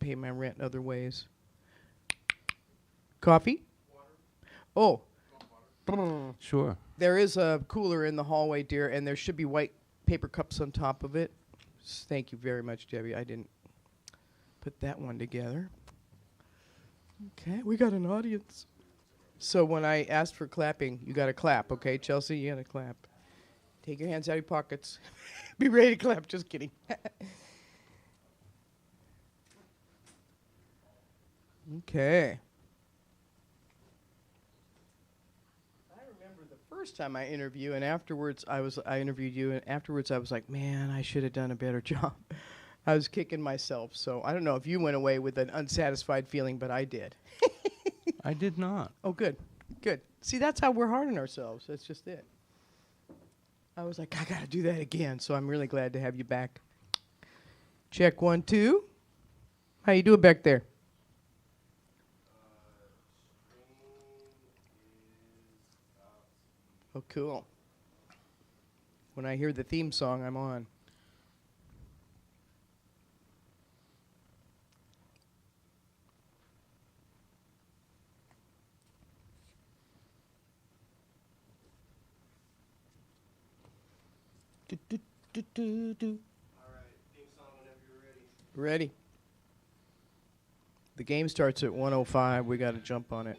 pay my rent other ways. Coffee? Oh. Sure. There is a cooler in the hallway, dear, and there should be white paper cups on top of it. Thank you very much, Debbie. I didn't put that one together. Okay, we got an audience. So when I asked for clapping, you got to clap, okay, Chelsea? You got to clap. Take your hands out of your pockets. Be ready to clap. Just kidding. Okay. I remember the first time I interviewed, and afterwards I interviewed you, and afterwards I was like, man, I should have done a better job. I was kicking myself. So I don't know if you went away with an unsatisfied feeling, but I did. I did not. Oh, good. Good. See, that's how we're hard on ourselves. That's just it. I was like, I got to do that again. So I'm really glad to have you back. Check 1, 2. How you doing back there? Oh, cool. When I hear the theme song, I'm on. Do, do, do, do, do. All right, theme song whenever you're ready. Ready. The game starts at 1:05. We got to jump on it.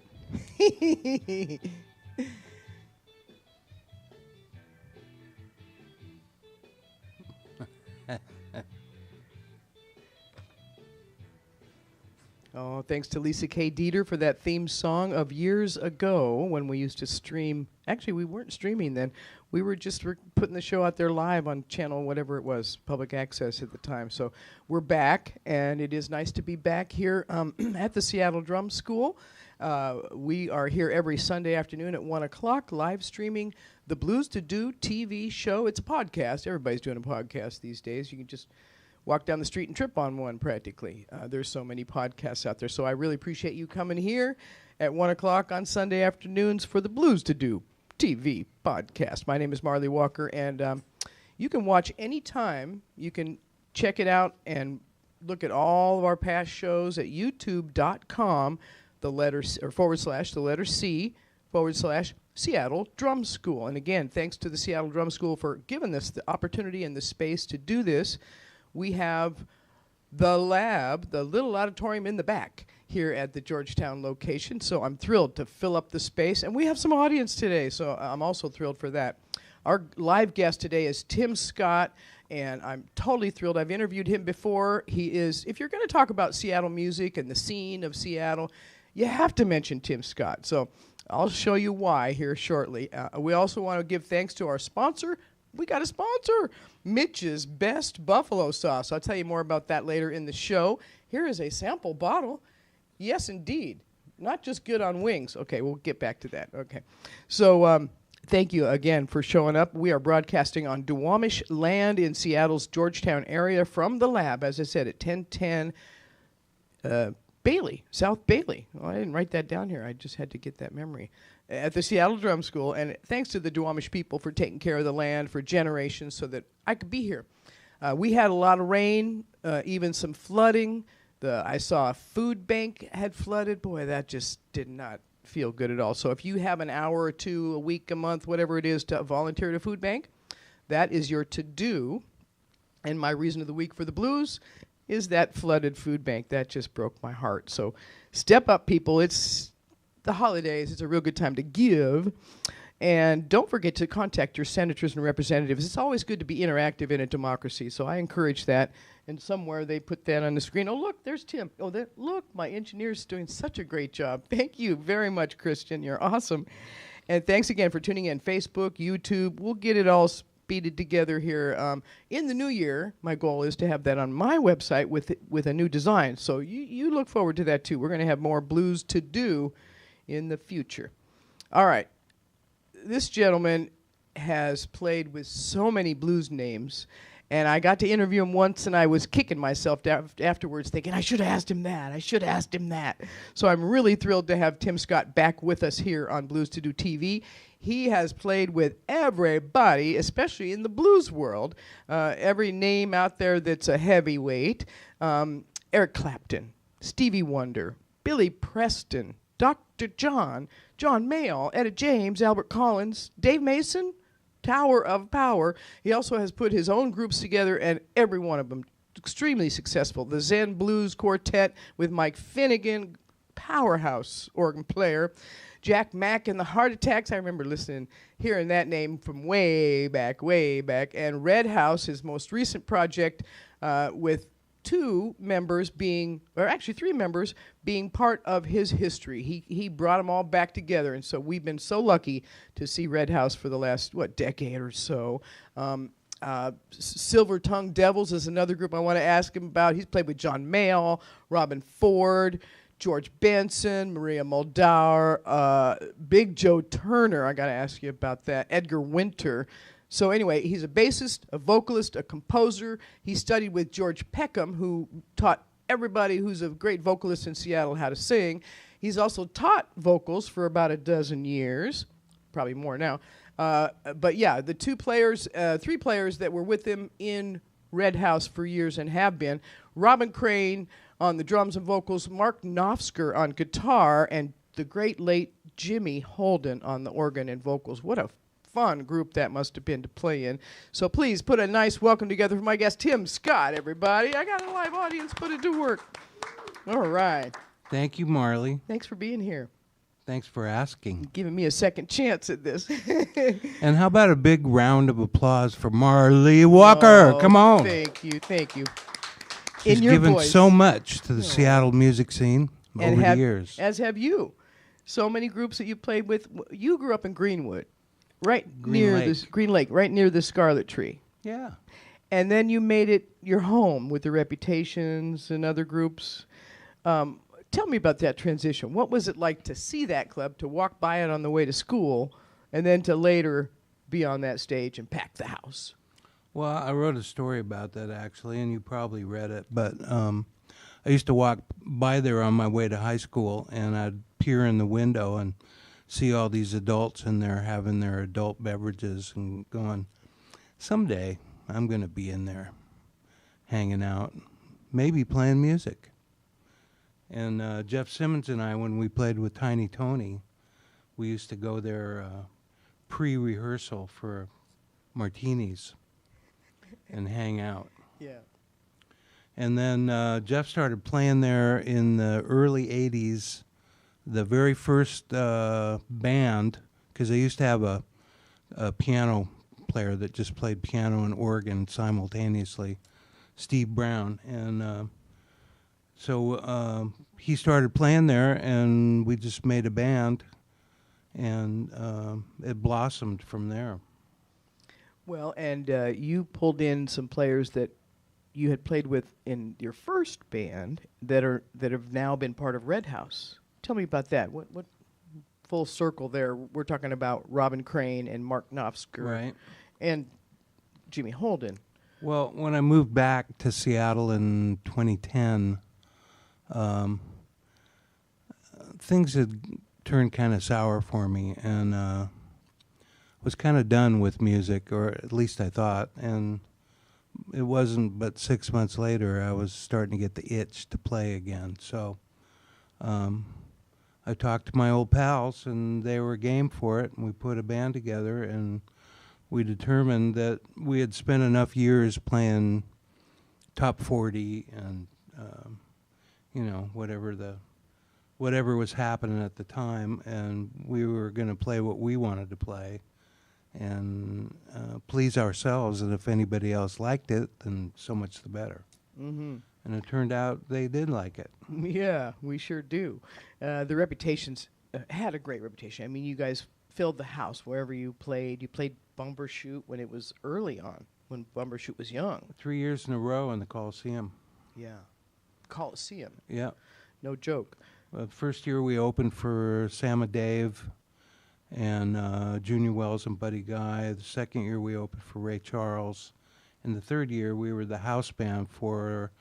Oh, thanks to Lisa K. Dieter for that theme song of years ago when we used to stream. Actually, we weren't streaming then. We were just putting the show out there live on channel, whatever it was, public access at the time. So we're back, and it is nice to be back here at the Seattle Drum School. We are here every Sunday afternoon at 1 o'clock, live streaming the Blues to Do TV show. It's a podcast. Everybody's doing a podcast these days. You can just walk down the street and trip on one practically. There's so many podcasts out there. So I really appreciate you coming here at 1 o'clock on Sunday afternoons for the Blues to Do TV podcast. My name is Marlee Walker, and you can watch anytime. You can check it out and look at all of our past shows at youtube.com, the letter C / Seattle Drum School. And again, thanks to the Seattle Drum School for giving us the opportunity and the space to do this. We have the lab, the little auditorium in the back here at the Georgetown location. So I'm thrilled to fill up the space. And we have some audience today, so I'm also thrilled for that. Our live guest today is Tim Scott, and I'm totally thrilled. I've interviewed him before. He is, if you're going to talk about Seattle music and the scene of Seattle, you have to mention Tim Scott. So I'll show you why here shortly. We also want to give thanks to our sponsor. We got a sponsor, Mitch's Best Buffalo Sauce. I'll tell you more about that later in the show. Here is a sample bottle. Yes, indeed. Not just good on wings. Okay, we'll get back to that. Okay. So thank you again for showing up. We are broadcasting on Duwamish land in Seattle's Georgetown area from the lab, as I said, at 1010 Bailey, South Bailey. Well, I didn't write that down here. I just had to get that memory. At the Seattle Drum School, and thanks to the Duwamish people for taking care of the land for generations so that I could be here. We had a lot of rain, even some flooding. I saw a food bank had flooded. Boy, that just did not feel good at all. So if you have an hour or two, a week, a month, whatever it is to volunteer at a food bank, that is your to-do. And my reason of the week for the blues is that flooded food bank. That just broke my heart. So step up, people. It's the holidays. It's a real good time to give. And don't forget to contact your senators and representatives. It's always good to be interactive in a democracy, so I encourage that. And somewhere they put that on the screen. Oh, look, there's Tim. Oh, look, my engineer's doing such a great job. Thank you very much, Christian. You're awesome. And thanks again for tuning in. Facebook, YouTube. We'll get it all speeded together here. In the new year, my goal is to have that on my website with a new design. So you look forward to that, too. We're going to have more blues to do in the future. All right. This gentleman has played with so many blues names, and I got to interview him once, and I was kicking myself afterwards thinking, I should have asked him that. I should have asked him that. So I'm really thrilled to have Tim Scott back with us here on Blues to Do TV. He has played with everybody, especially in the blues world, every name out there that's a heavyweight. Eric Clapton, Stevie Wonder, Billy Preston, Dr. John, John Mayall, Etta James, Albert Collins, Dave Mason, Tower of Power. He also has put his own groups together, and every one of them extremely successful. The Zen Blues Quartet with Mike Finnegan, powerhouse organ player. Jack Mack and the Heart Attacks. I remember hearing that name from way back. And Red House, his most recent project, with three members being part of his history. He brought them all back together, and so we've been so lucky to see Red House for the last, decade or so. Silver Tongue Devils is another group I want to ask him about. He's played with John Mayall, Robin Ford, George Benson, Maria Muldaur, Big Joe Turner. I got to ask you about that. Edgar Winter. So anyway, he's a bassist, a vocalist, a composer. He studied with George Peckham, who taught everybody who's a great vocalist in Seattle how to sing. He's also taught vocals for about a dozen years, probably more now. But yeah, the three players that were with him in Red House for years and have been, Robin Crane on the drums and vocals, Mark Knopfsker on guitar, and the great late Jimmy Holden on the organ and vocals. What a fun group that must have been to play in. So please put a nice welcome together for my guest, Tim Scott, everybody. I got a live audience, put it to work. All right. Thank you, Marlee. Thanks for being here. Thanks for asking. Giving me a second chance at this. And how about a big round of applause for Marlee Walker? Oh, come on. Thank you. She's in your given voice. so much to the Seattle music scene over the years. As have you. So many groups that you played with. You grew up in Greenwood, right Green Lake. Green Lake, right near the Scarlet Tree. Yeah. And then you made it your home with the Reputations and other groups. Tell me about that transition. What was it like to see that club, to walk by it on the way to school, and then to later be on that stage and pack the house? Well, I wrote a story about that, actually, and you probably read it. But I used to walk by there on my way to high school, and I'd peer in the window and see all these adults in there having their adult beverages and going, someday I'm going to be in there hanging out, maybe playing music. And Jeff Simmons and I, when we played with Tiny Tony, we used to go there pre-rehearsal for martinis and hang out. Yeah. And then Jeff started playing there in the early 80s, the very first band, because they used to have a piano player that just played piano and organ simultaneously, Steve Brown. And so he started playing there, and we just made a band, and it blossomed from there. Well, and you pulled in some players that you had played with in your first band that have now been part of Red House. Tell me about that. What full circle there? We're talking about Robin Crane and Mark Knopfsker, Right. And Jimmy Holden. Well, when I moved back to Seattle in 2010, things had turned kind of sour for me, and was kind of done with music, or at least I thought. And it wasn't but 6 months later I was starting to get the itch to play again. So I talked to my old pals, and they were game for it, and we put a band together, and we determined that we had spent enough years playing top 40 and whatever was happening at the time, and we were going to play what we wanted to play and please ourselves, and if anybody else liked it, then so much the better. Mm-hmm. And it turned out they did like it. Yeah, we sure do. The Reputations had a great reputation. I mean, you guys filled the house wherever you played. You played Bumbershoot when it was early on, when Bumbershoot was young. 3 years in a row in the Coliseum. Yeah. Coliseum. Yeah. No joke. The first year we opened for Sam and Dave and Junior Wells and Buddy Guy. The second year we opened for Ray Charles. And the third year we were the house band for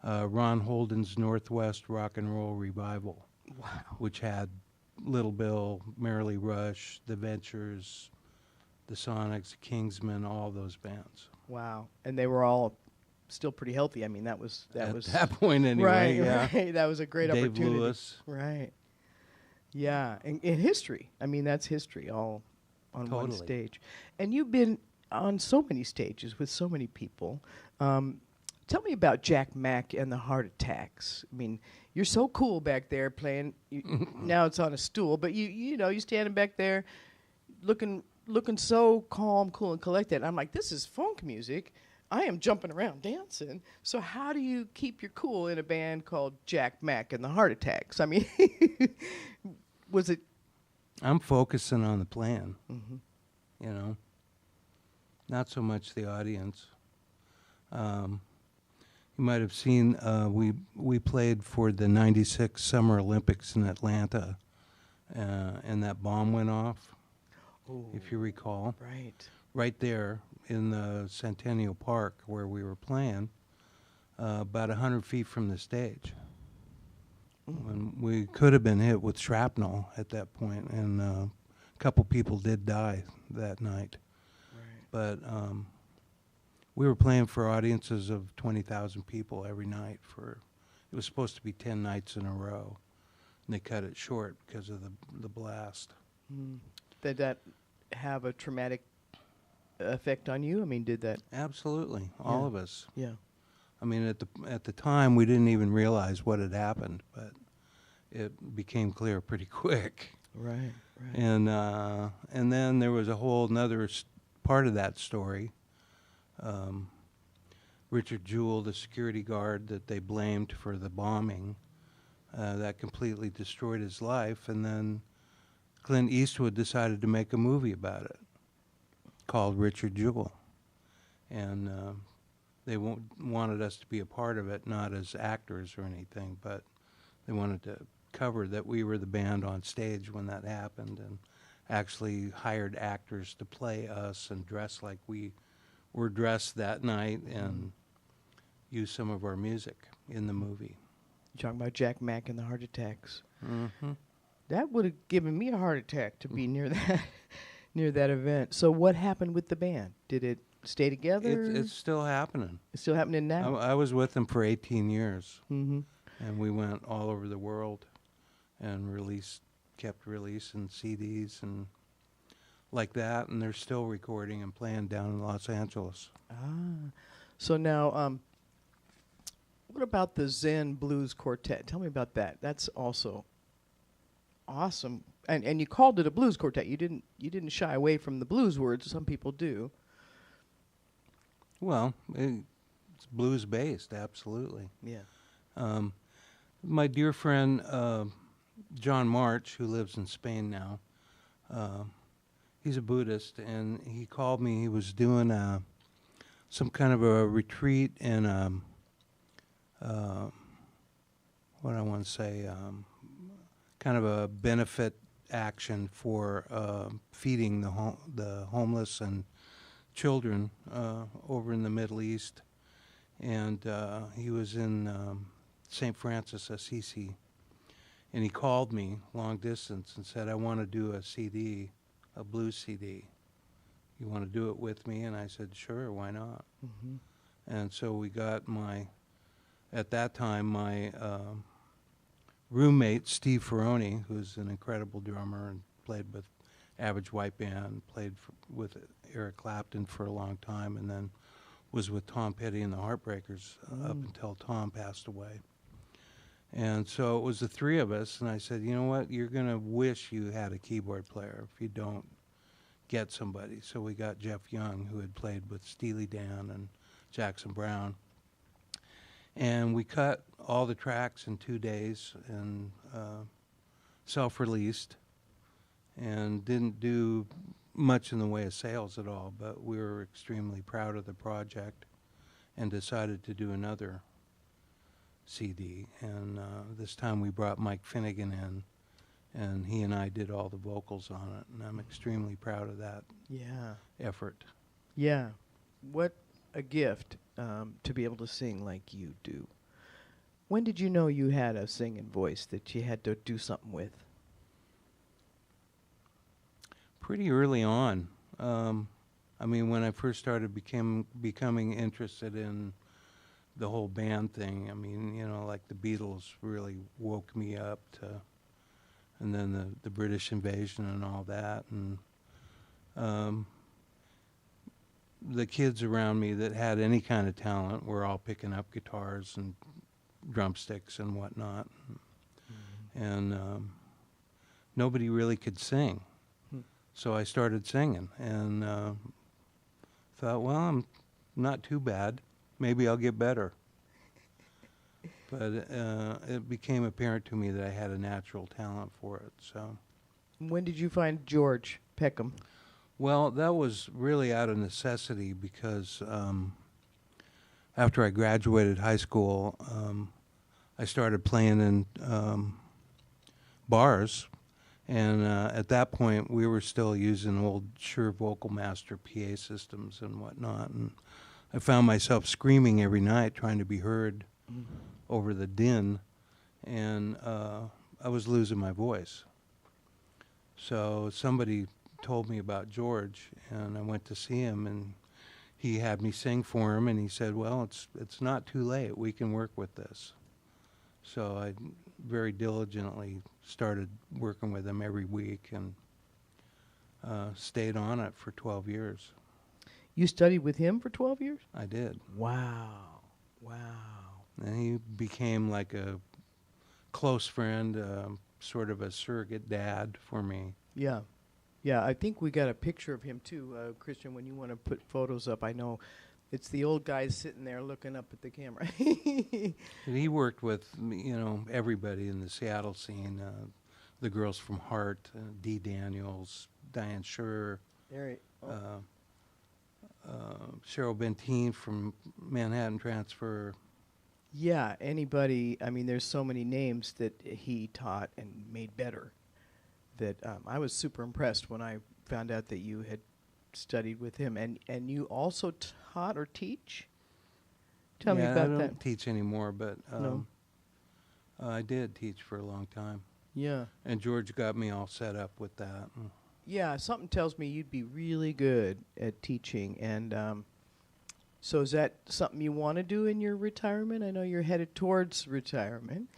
Ron Holden's Northwest Rock and Roll Revival. Wow. Which had Little Bill, Merrily Rush, The Ventures, The Sonics, Kingsmen, all those bands. Wow. And they were all still pretty healthy. I mean, that was At that point anyway, right, yeah. right. That was a great Dave opportunity. Lewis. Right. Yeah, and history. I mean, that's history all on one Totally. stage. And you've been on so many stages with so many people. Tell me about Jack Mack and the Heart Attacks. I mean, you're so cool back there playing. Now it's on a stool, but you know, you're standing back there looking so calm, cool, and collected. I'm like, this is funk music. I am jumping around dancing. So how do you keep your cool in a band called Jack Mack and the Heart Attacks? I mean, was it? I'm focusing on the plan, you know, not so much the audience. You might have seen we played for the '96 Summer Olympics in Atlanta, and that bomb went off, if you recall. Right. Right there in the Centennial Park where we were playing, about 100 feet from the stage. When we could have been hit with shrapnel at that point, and a couple people did die that night. Right. But we were playing for audiences of 20,000 people every night. It was supposed to be 10 nights in a row, and they cut it short because of the blast. Did that have a traumatic effect on you? I mean, did that? Absolutely, all Yeah. of us. Yeah. I mean, at the time, we didn't even realize what had happened, but it became clear pretty quick. Right. Right. And then there was a whole another part of that story. Richard Jewell, the security guard that they blamed for the bombing, that completely destroyed his life. And then Clint Eastwood decided to make a movie about it called Richard Jewell. And they wanted us to be a part of it, not as actors or anything, but they wanted to cover that we were the band on stage when that happened, and actually hired actors to play us and dress like we were dressed that night and use some of our music in the movie. You're talking about Jack Mack and the Heart Attacks. Mm-hmm. That would have given me a heart attack to be near that event. So what happened with the band? Did it stay together? It's still happening. It's still happening now. I was with them for 18 years, Mm-hmm. and we went all over the world and kept releasing CDs and like that, and they're still recording and playing down in Los Angeles. So now, what about the Zen Blues Quartet? Tell me about that. That's also awesome. And you called it a blues quartet. You didn't shy away from the blues words. Some people do. Well, it's blues based, absolutely. Yeah. My dear friend John March, who lives in Spain now, he's a Buddhist, and he called me. He was doing some kind of a retreat and what I want to say, kind of a benefit action for feeding the homeless and children over in the Middle East. And he was in St. Francis Assisi. And he called me long distance and said, I want to do a CD, a blues CD. You want to do it with me? And I said, sure, why not? Mm-hmm. And so we got at that time, my roommate, Steve Ferroni, who's an incredible drummer and played with Average White Band, played with Eric Clapton for a long time, and then was with Tom Petty and the Heartbreakers up until Tom passed away. And so it was the three of us, and I said, you know what, you're going to wish you had a keyboard player if you don't get somebody. So we got Jeff Young, who had played with Steely Dan and Jackson Browne. And we cut all the tracks in 2 days and self-released, and didn't do much in the way of sales at all, but we were extremely proud of the project and decided to do another CD. And this time we brought Mike Finnegan in, and he and I did all the vocals on it, and I'm extremely proud of that effort. Yeah. What a gift to be able to sing like you do. When did you know you had a singing voice that you had to do something with? Pretty early on. I mean, when I first started becoming interested in the whole band thing. I mean, like the Beatles really woke me up to, and then the British invasion and all that, and the kids around me that had any kind of talent were all picking up guitars and drumsticks and whatnot, and nobody really could sing. So I started singing and thought, well, I'm not too bad. Maybe I'll get better. But it became apparent to me that I had a natural talent for it. So, When did you find George Peckham? well, that was really out of necessity because after I graduated high school, I started playing in bars. And at that point, we were still using old Shure Vocal Master PA systems and whatnot. And I found myself screaming every night, trying to be heard over the din. And I was losing my voice. So somebody told me about George, and I went to see him, and he had me sing for him. And he said, well, it's not too late. We can work with this. So I very diligently started working with him every week and stayed on it for 12 years. You studied with him for 12 years? I did. Wow. Wow. And he became like a close friend, sort of a surrogate dad for me. Yeah. Yeah, I think we got a picture of him too, Christian, when you want to put photos up. I know it's the old guy sitting there looking up at the camera. And he worked with, everybody in the Seattle scene, the girls from Heart, Dee Daniels, Diane Shure, There Cheryl Benteen from Manhattan Transfer. Yeah, anybody. I mean, there's so many names that he taught and made better that I was super impressed when I found out that you had studied with him. And you also taught or teach? Tell me about I don't that. teach anymore, but No. I did teach for a long time. Yeah. And George got me all set up with that. Yeah, something tells me you'd be really good at teaching. And so is that something you want to do in your retirement? I know you're headed towards retirement.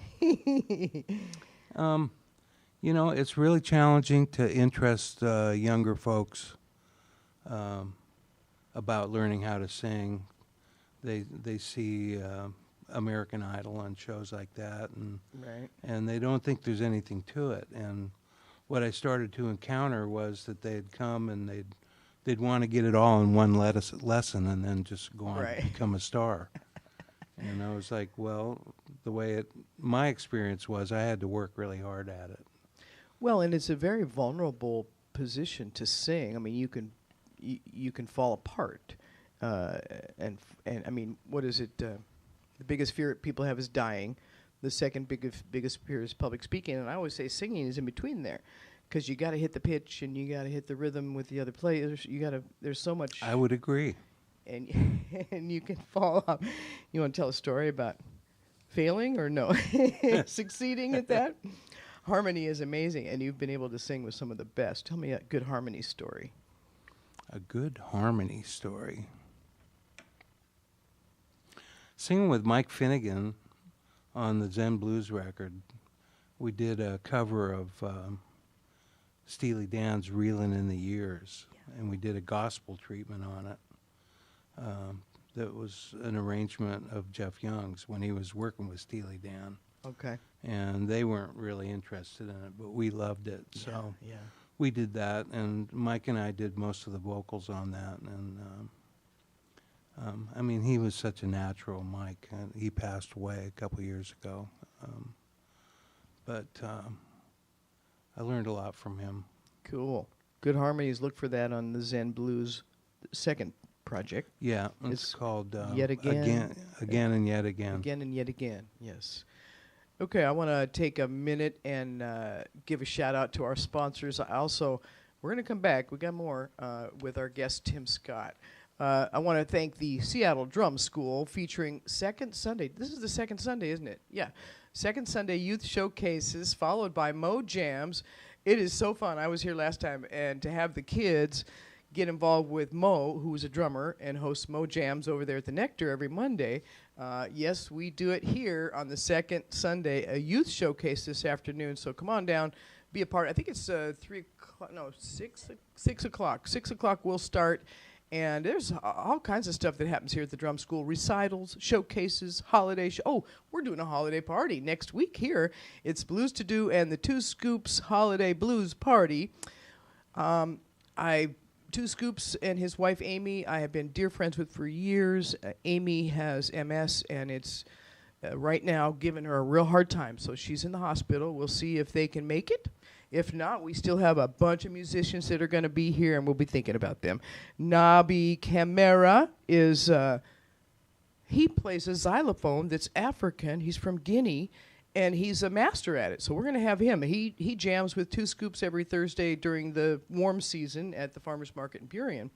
It's really challenging to interest younger folks about learning how to sing. They see American Idol on shows like that, Right. and they don't think there's anything to it. And what I started to encounter was that they'd come and they'd want to get it all in one lesson and then just go on Right. to become a star. And I was like, well, the way my experience was, I had to work really hard at it. Well, and it's a very vulnerable position to sing. I mean, you can fall apart, and I mean, what is it? The biggest fear people have is dying. The second biggest fear is public speaking, and I always say singing is in between there, because you got to hit the pitch and you got to hit the rhythm with the other players. There's so much. I would agree. And and you can fall off. You want to tell a story about failing or no succeeding at that? Harmony is amazing, and you've been able to sing with some of the best. Tell me a good harmony story. A good harmony story. Singing with Mike Finnegan on the Zen Blues record, we did a cover of Steely Dan's Reelin' in the Years, and we did a gospel treatment on it. That was an arrangement of Jeff Young's when he was working with Steely Dan. Okay. And they weren't really interested in it, but we loved it. So Yeah. we did that, and Mike and I did most of the vocals on that. And I mean, he was such a natural, Mike. He passed away a couple years ago, but I learned a lot from him. Cool. Good harmonies. Look for that on the Zen Blues second project. Yeah, It's it's called Yet Again. Again and Yet Again. Again and yet again. Yes. Okay, I want to take a minute and give a shout out to our sponsors. We're going to come back. We got more with our guest Tim Scott. I want to thank the Seattle Drum School featuring Second Sunday. This is the second Sunday, isn't it? Yeah. Second Sunday Youth Showcases, followed by Mo Jams. It is so fun. I was here last time, and to have the kids get involved with Mo, who's a drummer and hosts Mo Jams over there at the Nectar every Monday, Yes, we do it here on the second Sunday, a youth showcase this afternoon. So come on down, be a part. I think it's 3 o'clock, no, 6 o'clock. 6 o'clock we'll start. And there's all kinds of stuff that happens here at the drum school. Recitals, showcases, holiday we're doing a holiday party next week here. It's Blues to Do and the Two Scoops Holiday Blues Party. Two Scoops and his wife Amy, I have been dear friends with for years. Amy has MS, and it's right now giving her a real hard time. So she's in the hospital. We'll see if they can make it. If not, we still have a bunch of musicians that are going to be here, and we'll be thinking about them. Nabi Camara is, he plays a xylophone that's African. He's from Guinea, and he's a master at it. So we're going to have him. He jams with Two Scoops every Thursday during the warm season at the Farmers Market in Burien.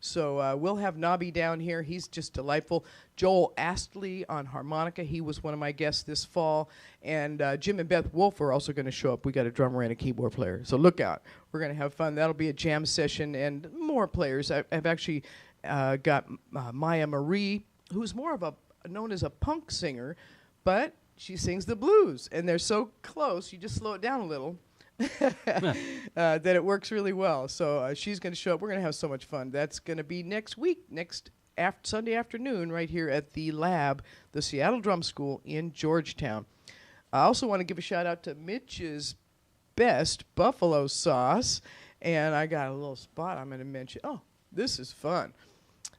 So we'll have Nabi down here. He's just delightful. Joel Astley on harmonica. He was one of my guests this fall. And Jim and Beth Wolf are also going to show up. We got a drummer and a keyboard player. So look out. We're going to have fun. That'll be a jam session and more players. I've actually got Maya Marie, who's more of known as a punk singer, but she sings the blues. And they're so close, you just slow it down a little. That it works really well. So she's going to show up. We're going to have so much fun. That's going to be next week, Sunday afternoon, right here at the lab, the Seattle Drum School in Georgetown. I also want to give a shout out to Mitch's Best Buffalo Sauce, and I got a little spot I'm going to mention. Oh, this is fun.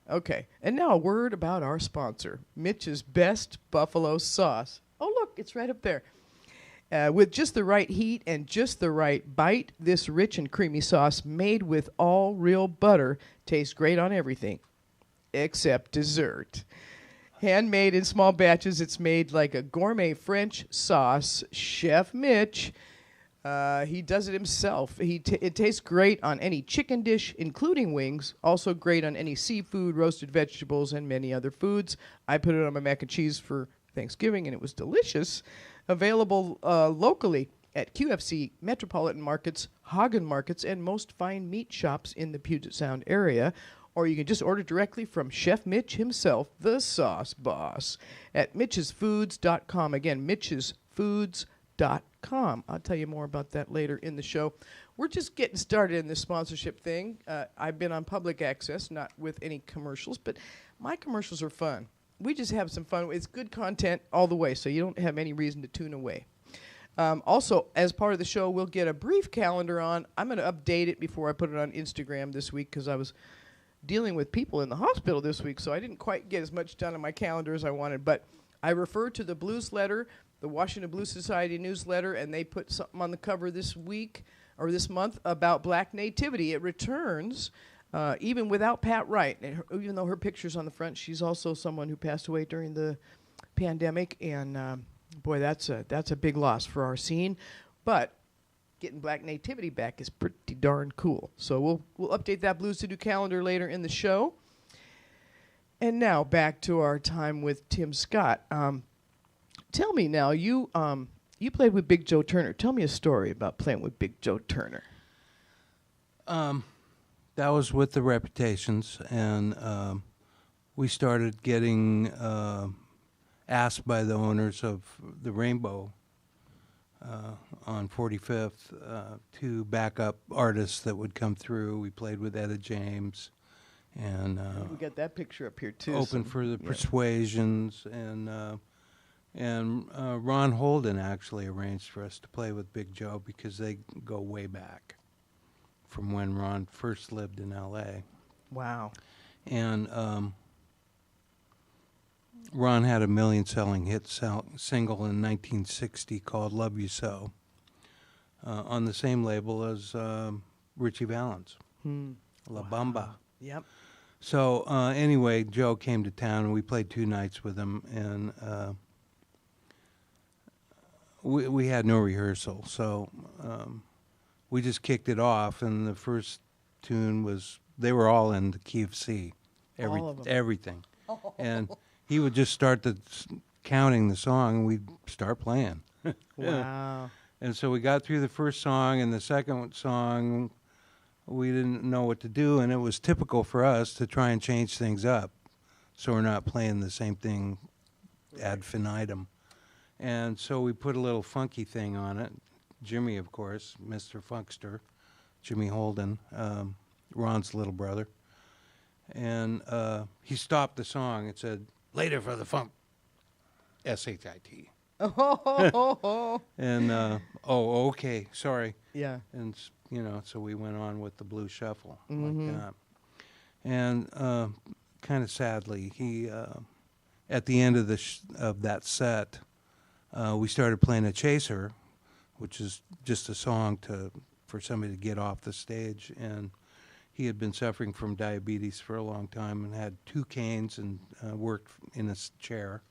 Okay, and now a word about our sponsor, Mitch's Best Buffalo Sauce. Oh, look, it's right up there. With just the right heat and just the right bite, this rich and creamy sauce made with all real butter tastes great on everything except dessert. Handmade in small batches, it's made like a gourmet French sauce. Chef Mitch, he does it himself. It tastes great on any chicken dish, including wings. Also great on any seafood, roasted vegetables, and many other foods. I put it on my mac and cheese for Thanksgiving, and it was delicious. Available locally at QFC, Metropolitan Markets, Hagen Markets, and most fine meat shops in the Puget Sound area. Or you can just order directly from Chef Mitch himself, the Sauce Boss, at mitchesfoods.com. Again, mitchesfoods.com. I'll tell you more about that later in the show. We're just getting started in this sponsorship thing. I've been on public access, not with any commercials, but my commercials are fun. We just have some fun. It's good content all the way, so you don't have any reason to tune away. Also, as part of the show, we'll get a brief calendar on. I'm going to update it before I put it on Instagram this week because I was dealing with people in the hospital this week, so I didn't quite get as much done on my calendar as I wanted. But I refer to the Blues Letter, the Washington Blues Society newsletter, and they put something on the cover this week or this month about Black nativity. It returns. Even without Pat Wright, and even though her picture's on the front, she's also someone who passed away during the pandemic, and boy, that's a big loss for our scene. But getting Black nativity back is pretty darn cool. So we'll update that Blues to Do calendar later in the show. And now back to our time with Tim Scott. Tell me now, you played with Big Joe Turner. Tell me a story about playing with Big Joe Turner. That was with the Reputations, and we started getting asked by the owners of the Rainbow on 45th to back up artists that would come through. We played with Etta James, and we got that picture up here too. Open for the Persuasions, and Ron Holden actually arranged for us to play with Big Joe because they go way back from when Ron first lived in L.A. Wow. And Ron had a million-selling hit single in 1960 called Love You So on the same label as Richie Valens, La Bamba. Yep. So anyway, Joe came to town, and we played 2 nights with him, and we had no rehearsal, so we just kicked it off, and the first tune was, they were all in the key of C, All of them. everything. And he would just start counting the song, and we'd start playing. Wow. And so we got through the first song, and the second song, we didn't know what to do, and it was typical for us to try and change things up so we're not playing the same thing ad infinitum. And so we put a little funky thing on it. Jimmy, of course, Mr. Funkster, Jimmy Holden, Ron's little brother. And he stopped the song and said, "Later for the funk." S-H-I-T. And, oh, okay, sorry. Yeah. And, so we went on with the Blue Shuffle like that. And kind of sadly, he, at the end of of that set, we started playing a chaser, which is just a song for somebody to get off the stage. And he had been suffering from diabetes for a long time and had 2 canes and worked in a chair.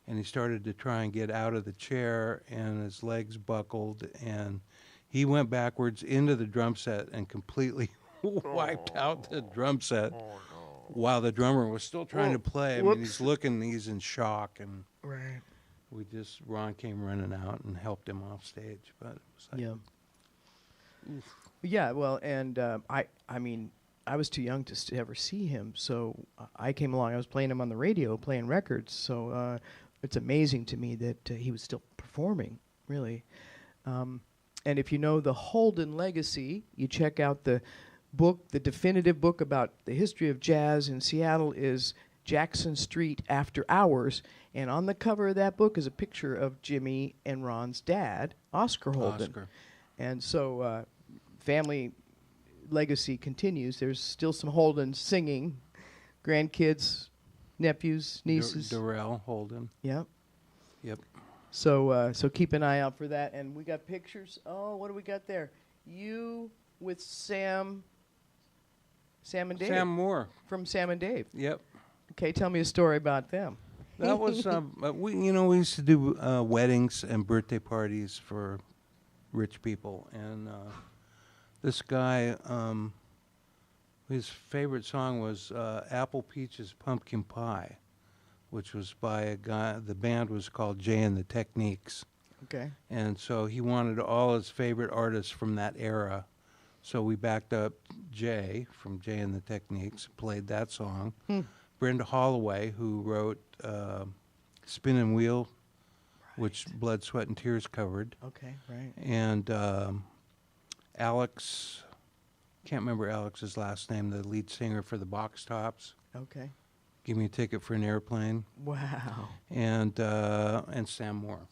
And he started to try and get out of the chair, and his legs buckled, and he went backwards into the drum set and completely wiped out the drum set while the drummer was still trying to play. I mean, he's in shock, and Right. Ron came running out and helped him off stage. But it was like, Yeah, well, and I mean, I was too young to ever see him, so I came along. I was playing him on the radio, playing records, so it's amazing to me that he was still performing, really. And if you know the Holden legacy, you check out the book, the definitive book about the history of jazz in Seattle is Jackson Street After Hours, and on the cover of that book is a picture of Jimmy and Ron's dad, Oscar Holden. Oscar. And so family legacy continues. There's still some Holden singing, grandkids, nephews, nieces. Darrell Holden. Yeah. Yep. So keep an eye out for that. And we got pictures. Oh, what do we got there? You with Sam and Dave. Sam Moore. From Sam and Dave. Yep. Okay, tell me a story about them. That was we used to do weddings and birthday parties for rich people, and this guy, his favorite song was Apple Peaches Pumpkin Pie, which was by a guy. The band was called Jay and the Techniques. Okay. And so he wanted all his favorite artists from that era. So we backed up Jay from Jay and the Techniques, played that song. Brenda Holloway, who wrote Spinning Wheel, which Blood, Sweat, and Tears covered. Okay, right. And Alex, can't remember Alex's last name, the lead singer for the Box Tops. Okay. Give Me a Ticket for an Airplane. Wow. And Sam Moore.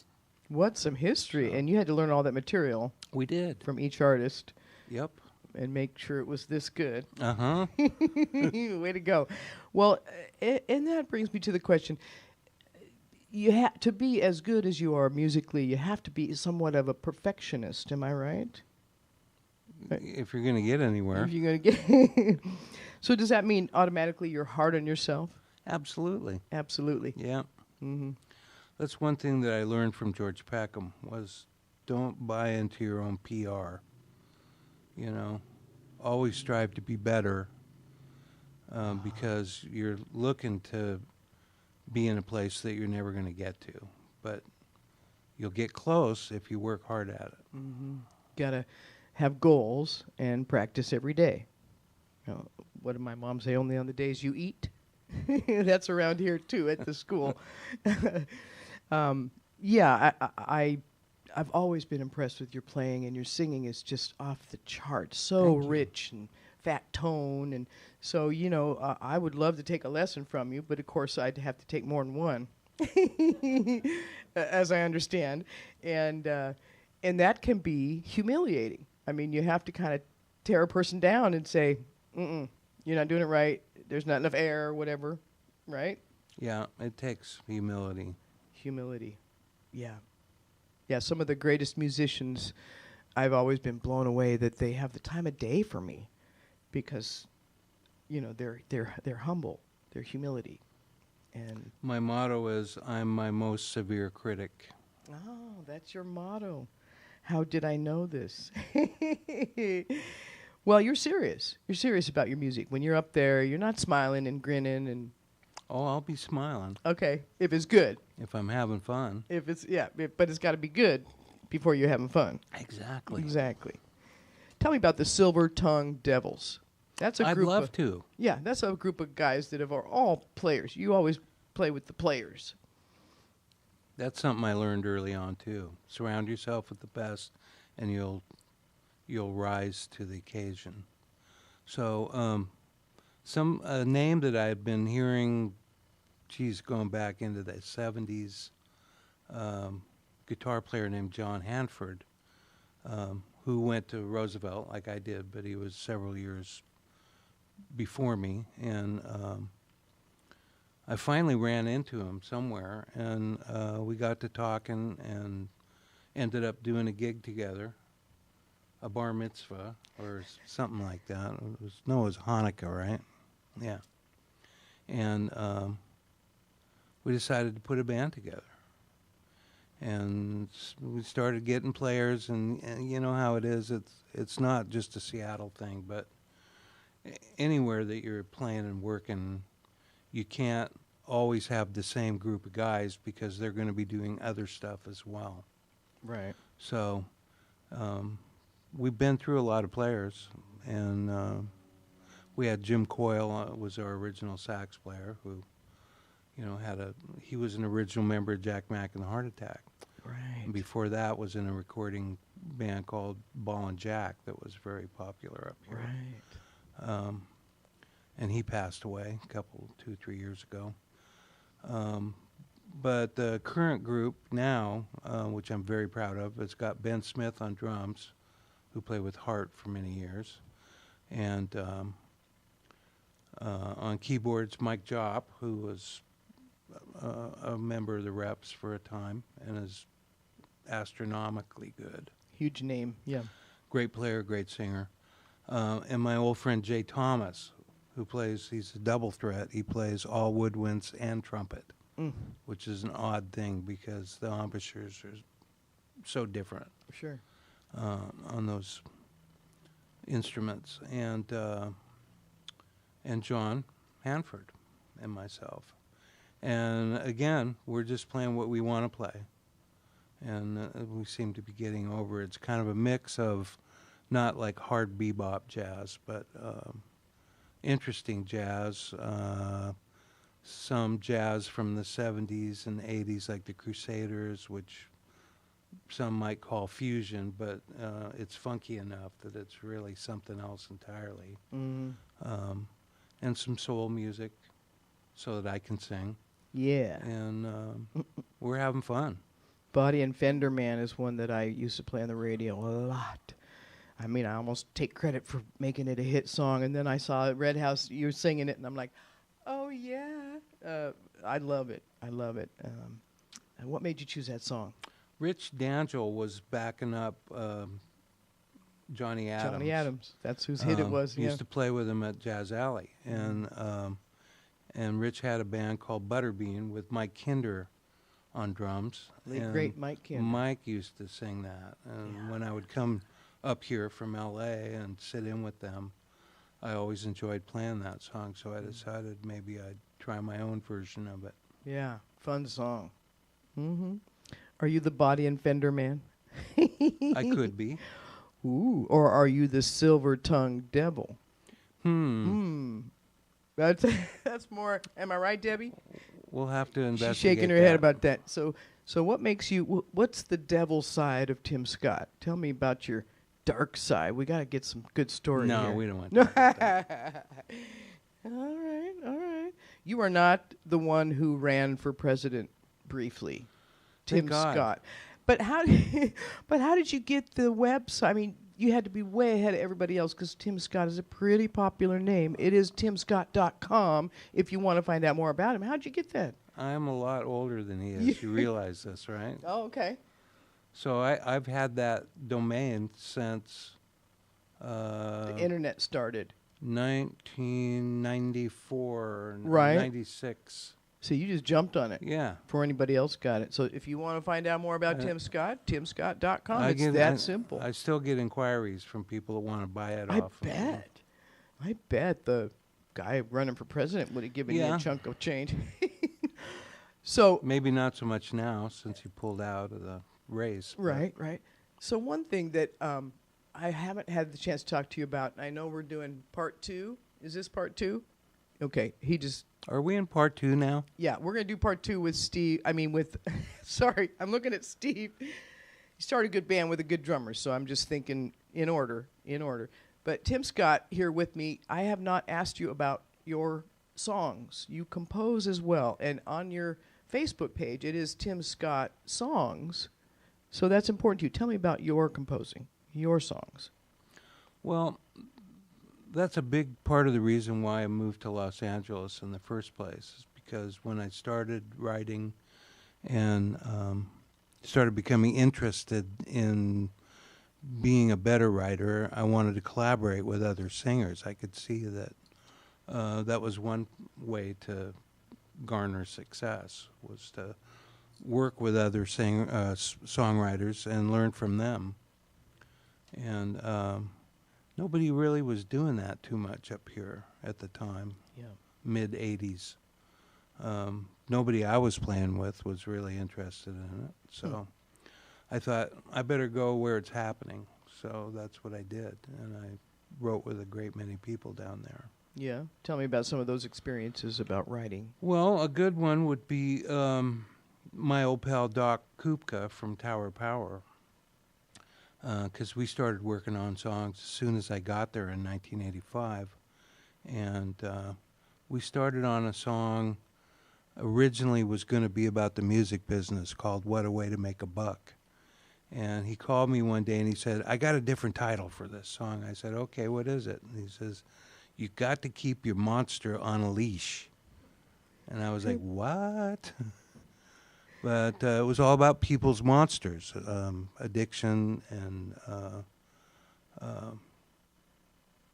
What some history. And you had to learn all that material We did. from each artist Yep. and make sure it was this good. Uh-huh. Way to go. Well, and that brings me to the question. You have to be as good as you are musically, you have to be somewhat of a perfectionist, am I right? If you're going to get anywhere. If you're going to get So does that mean automatically you're hard on yourself? Absolutely. Absolutely. Yeah. Mm-hmm. That's one thing that I learned from George Packham was don't buy into your own PR. You know, always strive to be better because you're looking to be in a place that you're never going to get to. But you'll get close if you work hard at it. Mm-hmm. Got to have goals and practice every day. You know, what did my mom say? Only on the days you eat? That's around here, too, at the school. Yeah, I've always been impressed with your playing, and your singing is just off the charts. So rich and fat tone. And so, you know, I would love to take a lesson from you, but of course I'd have to take more than one, as I understand. And that can be humiliating. I mean, you have to kind of tear a person down and say, you're not doing it right. There's not enough air or whatever, right? Yeah, it takes humility. Humility, yeah. Yeah, some of the greatest musicians, I've always been blown away that they have the time of day for me because, you know, they're humble, they're humility. And My motto is, I'm my most severe critic. oh, that's your motto. How did I know this? Well, you're serious. You're serious about your music. When you're up there, you're not smiling and grinning and... Oh, I'll be smiling Okay, if it's good. if I'm having fun. If it's, but it's got to be good before you're having fun. Exactly. Exactly. Tell me about the Silver Tongue Devils. That's a I'd group love of, to. Yeah, that's a group of guys that are all players. You always play with the players. That's something I learned early on too. Surround yourself with the best, and you'll rise to the occasion. So some a name that I had been hearing, geez, going back into the 70s, guitar player named John Hanford, who went to Roosevelt like I did, but he was several years before me, and I finally ran into him somewhere, and we got to talking and ended up doing a gig together, a bar mitzvah or something like that. It was Hanukkah, right? Yeah. And we decided to put a band together. And we started getting players, and you know how it is. It's not just a Seattle thing, but anywhere that you're playing and working, you can't always have the same group of guys because they're going to be doing other stuff as well. Right. So we've been through a lot of players, and we had Jim Coyle was our original sax player, who, you know, he was an original member of Jack Mack and the Heart Attack. Right. And before that was in a recording band called Ball and Jack that was very popular up here. Right. And he passed away 2-3 years ago. But the current group now, which I'm very proud of, it's got Ben Smith on drums, who played with Hart for many years, and on keyboards, Mike Jopp, who was a member of the Reps for a time and is astronomically good. Huge name. Yeah. Great player, great singer. And my old friend Jay Thomas, he's a double threat. He plays all woodwinds and trumpet, which is an odd thing because the embouchures are so different. Sure. On those instruments. And John Hanford and myself. And again, we're just playing what we want to play. And we seem to be getting over it. It's kind of a mix of not like hard bebop jazz, but interesting jazz, some jazz from the 70s and 80s, like the Crusaders, which some might call fusion, but it's funky enough that it's really something else entirely. Mm-hmm. And some soul music so that I can sing. Yeah. And we're having fun. Body and Fender Man is one that I used to play on the radio a lot. I mean, I almost take credit for making it a hit song, and then I saw at Red House, you were singing it, and I'm like, oh, yeah. I love it. I love it. And what made you choose that song? Rich D'Angelo was backing up Johnny Adams. Johnny Adams. That's whose hit it was. Used to play with him at Jazz Alley. And Rich had a band called Butterbean with Mike Kinder on drums. The great Mike Kinder. Mike used to sing that. And when I would come up here from L.A. and sit in with them, I always enjoyed playing that song. So I decided maybe I'd try my own version of it. Yeah, fun song. Mm-hmm. Are you the Body and Fender Man? I could be. Ooh, or are you the silver-tongued devil? That's more. Am I right, Debbie? We'll have to investigate. She's shaking her head about that. So what makes you? What's the devil side of Tim Scott? Tell me about your dark side. We got to get some good story here. No, we don't want to talk about that. All right. You are not the one who ran for president briefly, Tim Scott. But how did you get the website? I mean, you had to be way ahead of everybody else because Tim Scott is a pretty popular name. It is timscott.com if you want to find out more about him. How'd you get that? I'm a lot older than he is. You realize this, right? Oh, okay. So I've had that domain since The internet started. 1994, Right. 96. So you just jumped on it. Yeah. Before anybody else got it. So if you want to find out more about Tim Scott, timscott.com. It's that simple. I still get inquiries from people that want to buy it I off. bet the guy running for president would have given you Yeah. a chunk of change. So Maybe not so much now since he pulled out of the race. but right. So one thing that I haven't had the chance to talk to you about, and I know we're doing part 2. Is this part 2? Okay. He just Are we in part 2 now? Yeah, we're going to do part 2 with Steve. I mean, with, sorry, I'm looking at Steve. He started a good band with a good drummer, so I'm just thinking in order. But Tim Scott here with me. I have not asked you about your songs. You compose as well. And on your Facebook page, it is Tim Scott Songs. So that's important to you. Tell me about your composing, your songs. Well, that's a big part of the reason why I moved to Los Angeles in the first place, is because when I started writing and started becoming interested in being a better writer, I wanted to collaborate with other singers. I could see that that was one way to garner success, was to work with other songwriters and learn from them. And nobody really was doing that too much up here at the time, mid-'80s. Nobody I was playing with was really interested in it. So I thought, I better go where it's happening. So that's what I did. And I wrote with a great many people down there. Yeah. Tell me about some of those experiences about writing. Well, a good one would be my old pal Doc Kupka from Tower Power. Because we started working on songs as soon as I got there in 1985. And we started on a song originally was going to be about the music business called What a Way to Make a Buck. And he called me one day and he said, I got a different title for this song. I said, okay, what is it? And he says, you got to keep your monster on a leash. And I was like, what? But it was all about people's monsters, addiction and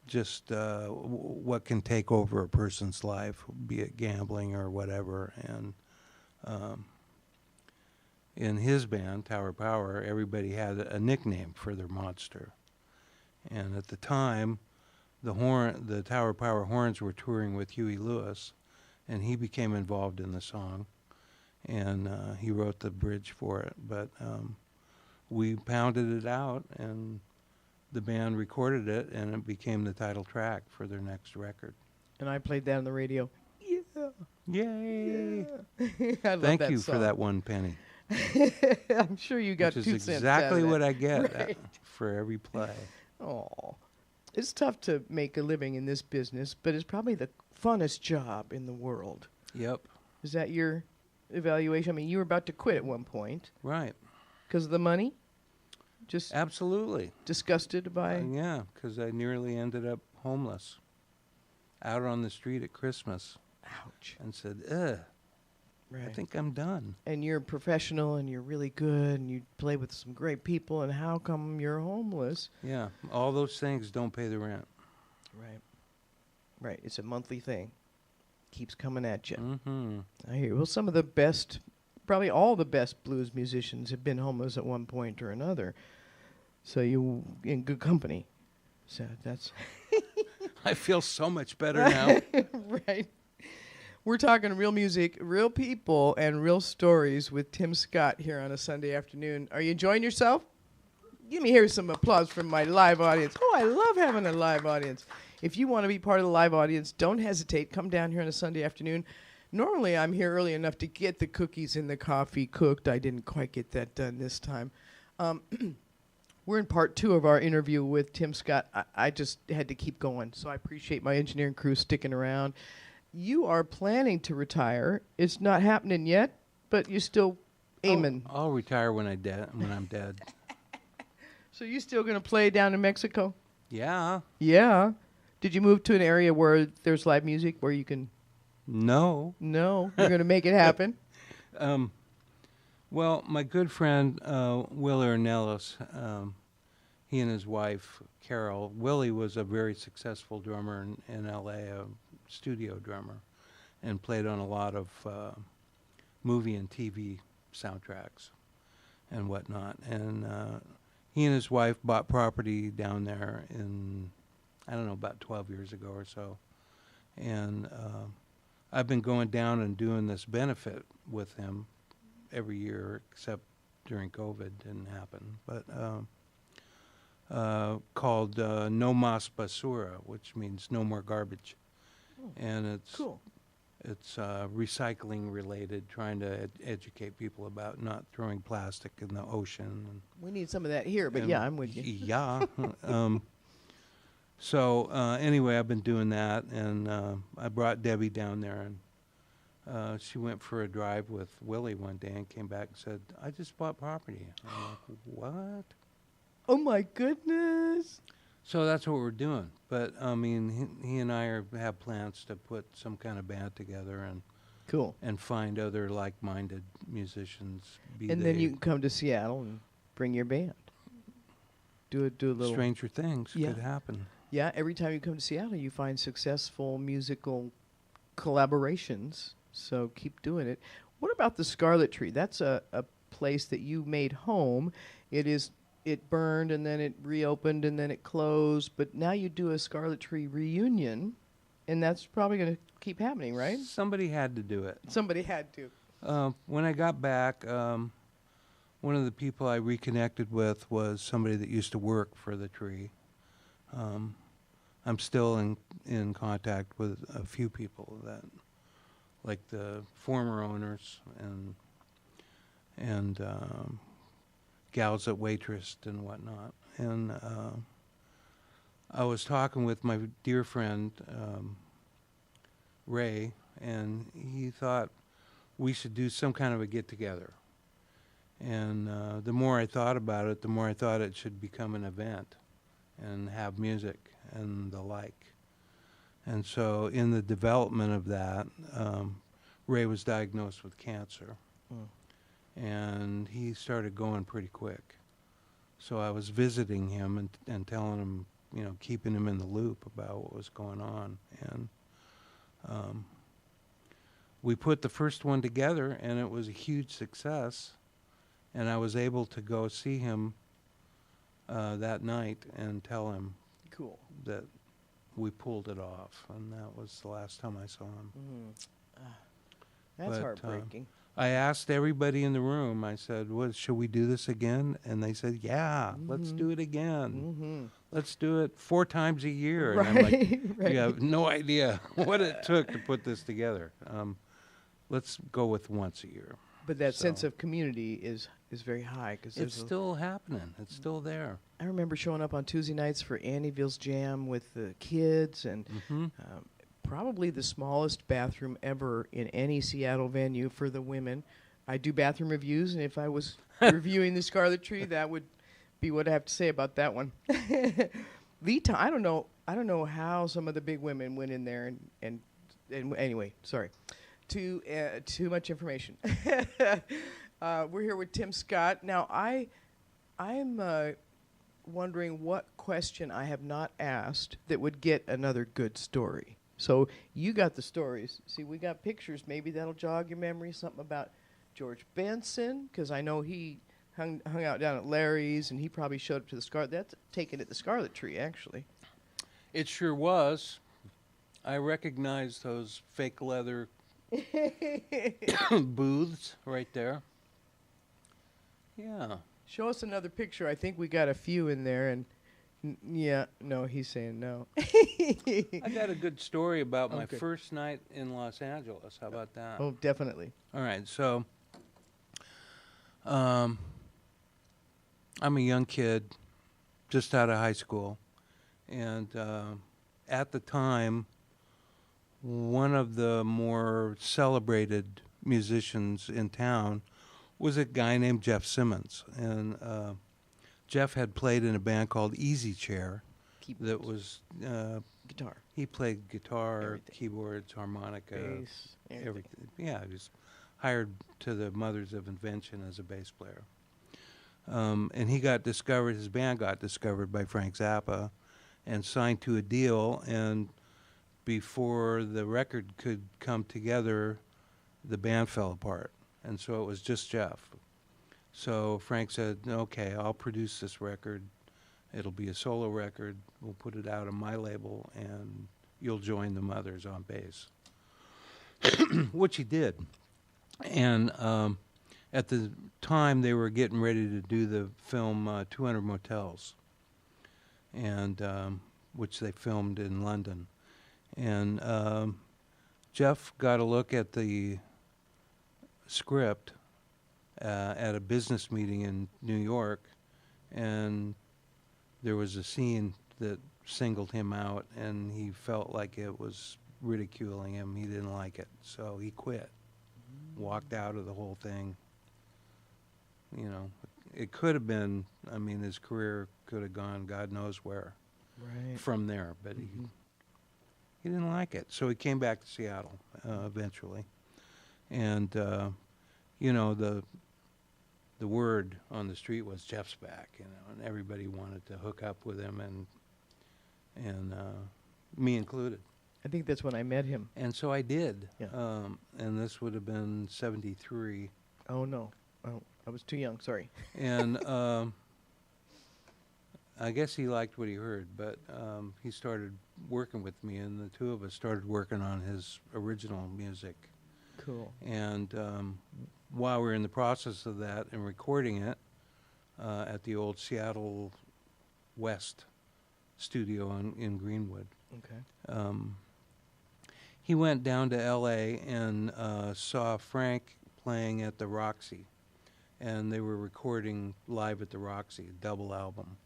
just what can take over a person's life, be it gambling or whatever. And in his band, Tower Power, everybody had a nickname for their monster. And at the time, the Tower Power horns were touring with Huey Lewis, and he became involved in the song. And he wrote the bridge for it. But we pounded it out, and the band recorded it, and it became the title track for their next record. And I played that on the radio. Yeah. Yay! Yeah. I love Thank that you song. for that 1 penny. I'm sure you got Which 2 is cents exactly out of what that. I get Right. for every play. Oh, it's tough to make a living in this business, but it's probably the funnest job in the world. Yep. Is that your evaluation? I mean, you were about to quit at one point Right. because of the money? Just Absolutely. disgusted by... Yeah, because I nearly ended up homeless, out on the street at Christmas, Ouch. and said, ugh, Right. I think I'm done. And you're a professional and you're really good and you play with some great people, and how come you're homeless? Yeah, all those things don't pay the rent. Right. Right. It's a monthly thing. Keeps coming at you. Mm-hmm. I hear. Well, some of the best, probably all the best blues musicians have been homeless at one point or another. So you in good company. So that's I feel so much better now. right. We're talking real music, real people, and real stories with Tim Scott here on a Sunday afternoon. Are you enjoying yourself? Give me here some applause from my live audience. Oh, I love having a live audience. If you want to be part of the live audience, don't hesitate. Come down here on a Sunday afternoon. Normally, I'm here early enough to get the cookies and the coffee cooked. I didn't quite get that done this time. We're in part 2 of our interview with Tim Scott. I just had to keep going, so I appreciate my engineering crew sticking around. You are planning to retire. It's not happening yet, but you're still aiming. I'll retire when I'm dead. So you still going to play down in Mexico? Yeah. Yeah. Did you move to an area where there's live music where you can... No. No, you're going to make it happen? Well, my good friend Will Ornelas, he and his wife Carol. Willie was a very successful drummer in L.A., a studio drummer, and played on a lot of movie and TV soundtracks and whatnot. And he and his wife bought property down there in, I don't know, about 12 years ago or so. And I've been going down and doing this benefit with him every year, except during COVID didn't happen. But called No Mas Basura, which means no more garbage. Oh, and it's cool. it's recycling related, trying to educate people about not throwing plastic in the ocean. We need some of that here, but and yeah, I'm with you. Yeah. So anyway, I've been doing that, and I brought Debbie down there, and she went for a drive with Willie one day and came back and said, "I just bought property." I'm like, "What?" Oh my goodness. So that's what we're doing. But I mean, he and I have plans to put some kind of band together Cool. and find other like-minded musicians. And then you can come to Seattle and bring your band. Do a little. stranger things Yeah. could happen. Yeah, every time you come to Seattle, you find successful musical collaborations. So keep doing it. What about the Scarlet Tree? That's a place that you made home. It burned and then it reopened and then it closed. But now you do a Scarlet Tree reunion, and that's probably going to keep happening, right? Somebody had to do it. Somebody had to. When I got back, one of the people I reconnected with was somebody that used to work for the tree. I'm still in contact with a few people that, like the former owners and gals at Waitress and whatnot. And I was talking with my dear friend Ray, and he thought we should do some kind of a get-together. And the more I thought about it, the more I thought it should become an event and have music and the like. And so in the development of that, Ray was diagnosed with cancer. And he started going pretty quick. So I was visiting him and telling him, you know, keeping him in the loop about what was going on. And we put the first one together, and it was a huge success. And I was able to go see him that night and tell him Cool. that we pulled it off. And that was the last time I saw him. That's But, heartbreaking. I asked everybody in the room, I said, "What, should we do this again?" And they said, "Yeah, let's do it again. Let's do it 4 times a year." And I'm like, Right. you have no idea what it took to put this together. Let's go with once a year. But that sense So- of community is very high. Cause It's still happening. It's still there. I remember showing up on Tuesday nights for Andyville's Jam with the kids, and probably the smallest bathroom ever in any Seattle venue for the women. I do bathroom reviews, and if I was reviewing the Scarlet Tree, that would be what I have to say about that one. Lead time. I don't know how some of the big women went in there and anyway, sorry. Too much information. We're here with Tim Scott. Now, I'm wondering what question I have not asked that would get another good story. So you got the stories. See, we got pictures. Maybe that'll jog your memory. Something about George Benson, because I know he hung out down at Larry's, and he probably showed up to the Scarlet. That's taken at the Scarlet Tree, actually. It sure was. I recognize those fake leather booths right there. Yeah. Show us another picture. I think we got a few in there, and yeah, no, he's saying no. I got a good story about my Okay. first night in Los Angeles. How about that? Oh, definitely. All right, so I'm a young kid, just out of high school, and at the time, one of the more celebrated musicians in town was a guy named Jeff Simmons, and Jeff had played in a band called Easy Chair. Keyboards. That was Guitar, he played guitar, Everything. keyboards, harmonica, bass, everything. everything. Yeah, he was hired to the Mothers of Invention as a bass player. And he got discovered, his band got discovered by Frank Zappa and signed to a deal. And before the record could come together, the band fell apart. And so it was just Jeff. So Frank said, "Okay, I'll produce this record. It'll be a solo record. We'll put it out on my label, and you'll join the Mothers on bass," which he did. And at the time, they were getting ready to do the film 200 Motels, and which they filmed in London. And Jeff got a look at the script at a business meeting in New York, and there was a scene that singled him out, and he felt like it was ridiculing him. He didn't like it, so he quit, walked out of the whole thing. You know, it could have been, I mean, his career could have gone God knows where Right. from there, but he didn't like it. So he came back to Seattle eventually. And, you know, the word on the street was Jeff's back, you know, and everybody wanted to hook up with him, and me included. I think that's when I met him. And so I did. Yeah. And this would have been 73. Oh, no. Oh, I was too young. Sorry. And I guess he liked what he heard, but he started working with me, and the two of us started working on his original music. Cool. And while we were in the process of that and recording it at the old Seattle West studio in Greenwood, Okay. he went down to L.A. and saw Frank playing at the Roxy, and they were recording live at the Roxy, a double album.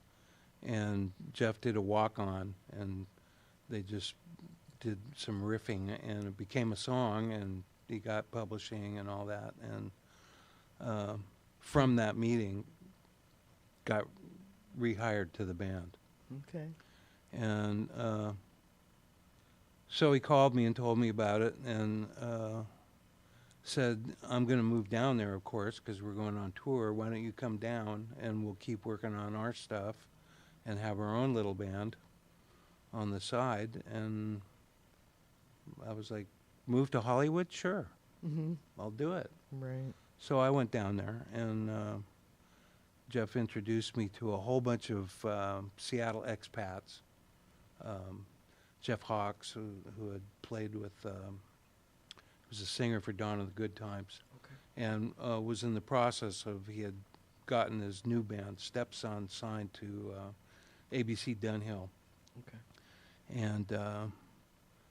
And Jeff did a walk-on, and they just did some riffing, and it became a song, and he got publishing and all that. And from that meeting, got rehired to the band. Okay. And so he called me and told me about it, and said, I'm going to move down there, of course, because we're going on tour. Why don't you come down, and we'll keep working on our stuff and have our own little band on the side. And I was like, move to Hollywood? Sure, I'll do it. Right. So I went down there, and Jeff introduced me to a whole bunch of Seattle expats. Jeff Hawks, who had played with, was a singer for Dawn of the Good Times, and was in the process of, he had gotten his new band, Stepson, signed to ABC Dunhill. Okay. And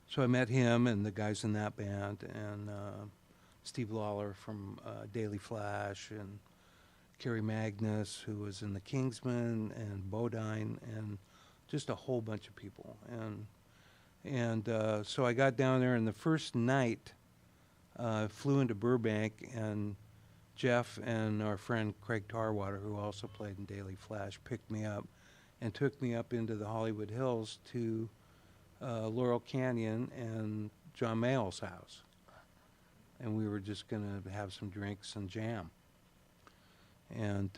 so I met him and the guys in that band, and Steve Lawler from Daily Flash, and Kerry Magnus, who was in the Kingsmen, and Bodine, and just a whole bunch of people. And so I got down there, and the first night flew into Burbank, and Jeff and our friend Craig Tarwater, who also played in Daily Flash, picked me up and took me up into the Hollywood Hills to Laurel Canyon and John Mayall's house. And we were just going to have some drinks and jam. And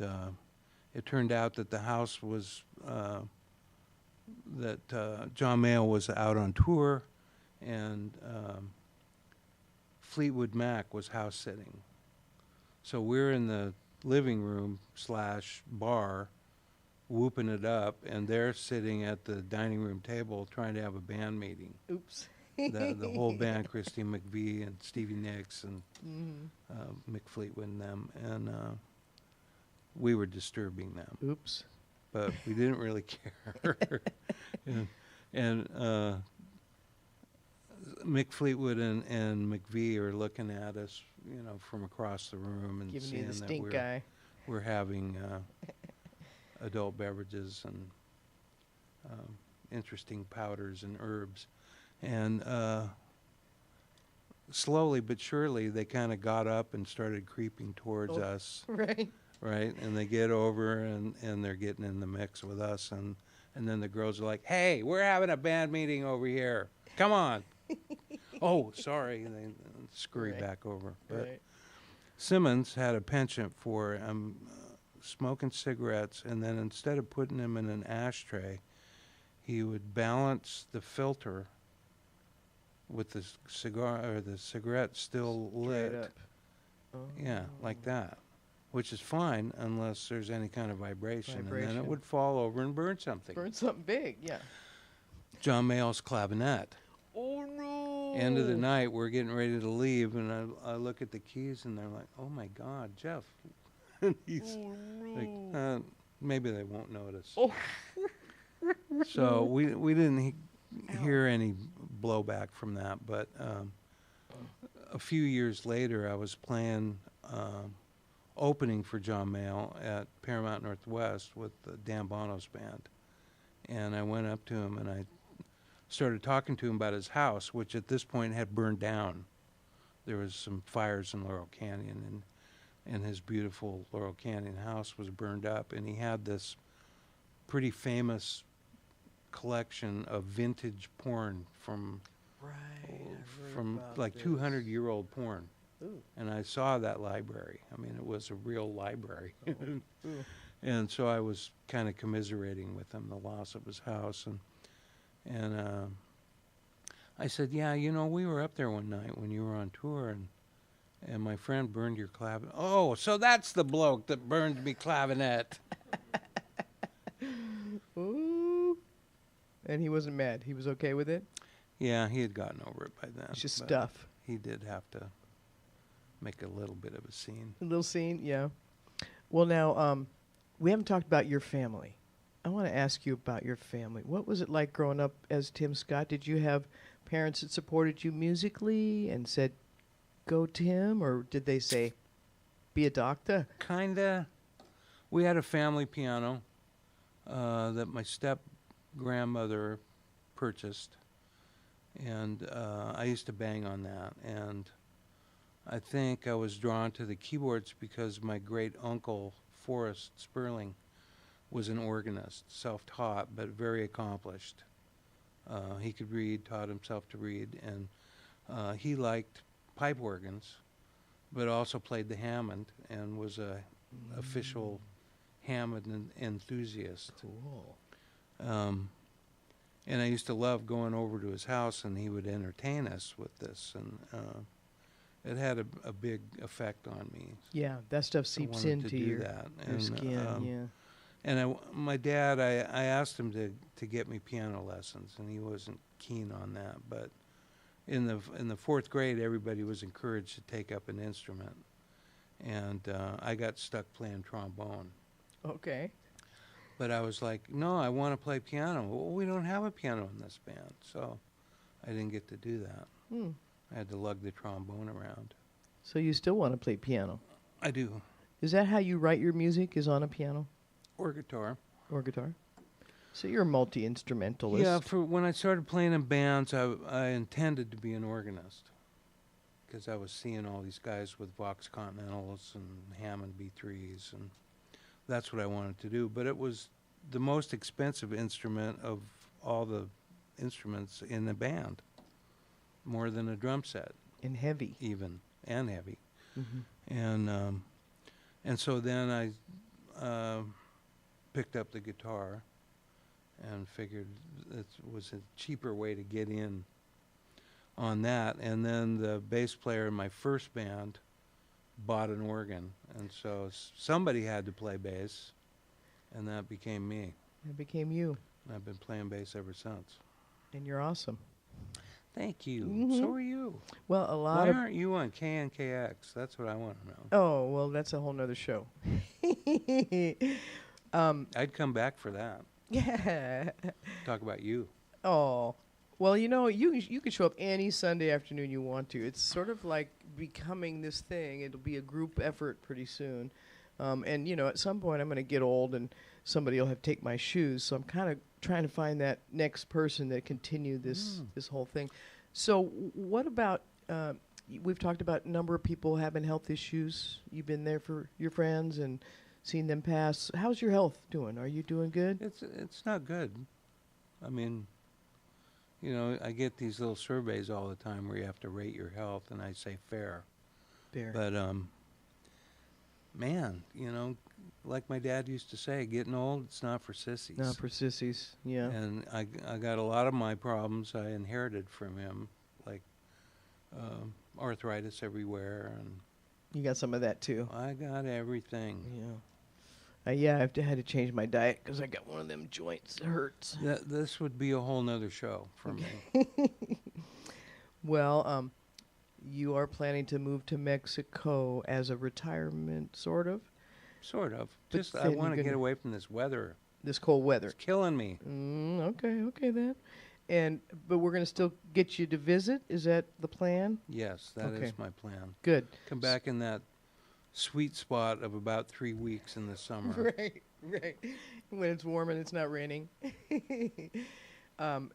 it turned out that the house was, that John Mayall was out on tour, and Fleetwood Mac was house sitting. So we're in the living room / bar, whooping it up, and they're sitting at the dining room table trying to have a band meeting. Oops. The whole band, Christine McVie and Stevie Nicks and Mick Fleetwood and them, and we were disturbing them. Oops. But we didn't really care. and Mick Fleetwood and McVie are looking at us, you know, from across the room, and Giving seeing you the that stink eye. we're having adult beverages and interesting powders and herbs. And slowly but surely, they kind of got up and started creeping towards us. Right. Right, and they get over, and they're getting in the mix with us, and then the girls are like, hey, we're having a band meeting over here. Come on. Oh, sorry. And they scurry back over. But Simmons had a penchant for smoking cigarettes, and then instead of putting them in an ashtray, he would balance the filter with the cigar, or the cigarette still lit. Straight up. Oh. Yeah, like that. Which is fine unless there's any kind of vibration. And then Vibration. it would fall over and burn something. Burn something big, yeah. John Mayall's clavinet. Oh, no. End of the night, we're getting ready to leave, and I look at the keys, and they're like, oh, my God, Jeff. And he's like, maybe they won't notice. Oh. So we didn't hear any blowback from that, but a few years later, I was playing opening for John Mayall at Paramount Northwest with Dan Bono's band. And I went up to him and I started talking to him about his house, which at this point had burned down. There was some fires in Laurel Canyon, and his beautiful Laurel Canyon house was burned up. And he had this pretty famous collection of vintage porn from like 200-year-old porn. Ooh. And I saw that library. I mean, it was a real library. Ooh. And so I was kind of commiserating with him the loss of his house, and I said, yeah, you know, we were up there one night when you were on tour, and my friend burned your clavinet. Oh, so that's the bloke that burned me clavinet. Ooh. And he wasn't mad. He was okay with it? Yeah, he had gotten over it by then. It's just but stuff. He did have to make a little bit of a scene. A little scene, yeah. Well, now, we haven't talked about your family. I want to ask you about your family. What was it like growing up as Tim Scott? Did you have parents that supported you musically and said, go Tim, or did they say, be a doctor? Kinda. We had a family piano that my step-grandmother purchased, and I used to bang on that. And I think I was drawn to the keyboards because my great-uncle, Forrest Sperling, was an organist, self-taught, but very accomplished. He could read, taught himself to read, and he liked pipe organs, but also played the Hammond and was a official Hammond enthusiast. Cool. And I used to love going over to his house, and he would entertain us with this, and it had a big effect on me. Yeah, that stuff I seeps wanted into to do your that. skin, yeah. And my dad, I asked him to get me piano lessons, and he wasn't keen on that. But in the fourth grade, everybody was encouraged to take up an instrument, and I got stuck playing trombone. Okay. But I was like, no, I want to play piano. Well, we don't have a piano in this band, so I didn't get to do that. Hmm. I had to lug the trombone around. So you still want to play piano? I do. Is that how you write your music, is on a piano Or guitar. or guitar? So you're a multi-instrumentalist. Yeah, for when I started playing in bands, I intended to be an organist because I was seeing all these guys with Vox Continentals and Hammond B3s, and that's what I wanted to do. But it was the most expensive instrument of all the instruments in the band, more than a drum set. And heavy. Even, and heavy. Mm-hmm. And so then I picked up the guitar and figured it was a cheaper way to get in on that. And then the bass player in my first band bought an organ, and so somebody had to play bass, and that became me. It became you. And I've been playing bass ever since. And you're awesome. Thank you. Mhm. So are you. Well, a lot Why of... aren't you on KNKX? That's what I want to know. Oh, well, that's a whole nother show. I'd come back for that. Yeah. Talk about you. Oh. Well, you know, you can show up any Sunday afternoon you want to. It's sort of like becoming this thing. It'll be a group effort pretty soon. And, you know, at some point I'm going to get old and somebody will have to take my shoes. So I'm kind of trying to find that next person that continue this whole thing. So what about, we've talked about a number of people having health issues. You've been there for your friends and seen them pass. How's your health doing? Are you doing good? It's not good. I mean, you know, I get these little surveys all the time where you have to rate your health, and I say fair. Fair. But, man, you know, like my dad used to say, getting old, it's not for sissies. Not for sissies, yeah. And I got a lot of my problems I inherited from him, like arthritis everywhere, and You got some of that too. I got everything. Yeah. Yeah, had to change my diet because I got one of them joints that hurts. This would be a whole nother show for me. Well, you are planning to move to Mexico as a retirement, sort of? Sort of. But Just I then want to you're get gonna- away from this weather. This cold weather. It's killing me. Okay then. But we're going to still get you to visit. Is that the plan? Yes, that Okay. is my plan. Good. Come back in that sweet spot of about 3 weeks in the summer. Right, right. When it's warm and it's not raining. um,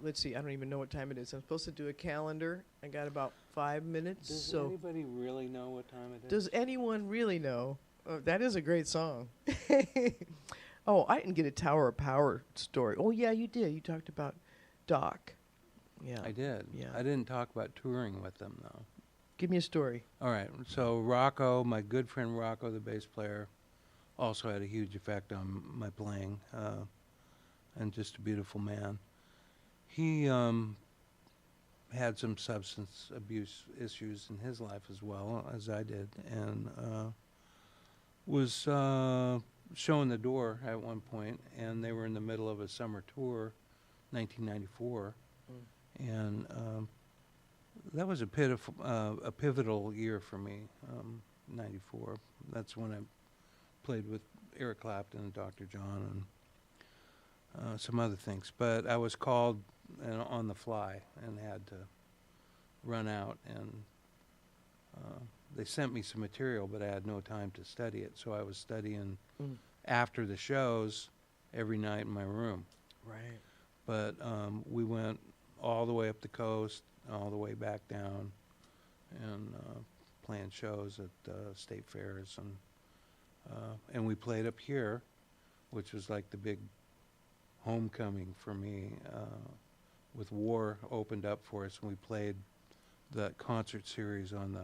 let's see. I don't even know what time it is. I'm supposed to do a calendar. I got about 5 minutes. Does so anybody really know what time it is? does anyone really know? Oh, that is a great song. Oh, I didn't get a Tower of Power story. Oh, yeah, you did. You talked about Doc. Yeah. I did. Yeah. I didn't talk about touring with them, though. Give me a story. All right. So Rocco, my good friend Rocco, the bass player, also had a huge effect on my playing, and just a beautiful man. He had some substance abuse issues in his life as well, as I did, and was showing the door at one point, and they were in the middle of a summer tour, 1994, and that was a pivotal year for me, 94. That's when I played with Eric Clapton and Dr. John and some other things. But I was called on the fly and had to run out, and they sent me some material, but I had no time to study it. So I was studying after the shows every night in my room. Right. But we went all the way up the coast, all the way back down, and playing shows at state fairs, and we played up here, which was like the big homecoming for me. With War opened up for us, and we played the concert series on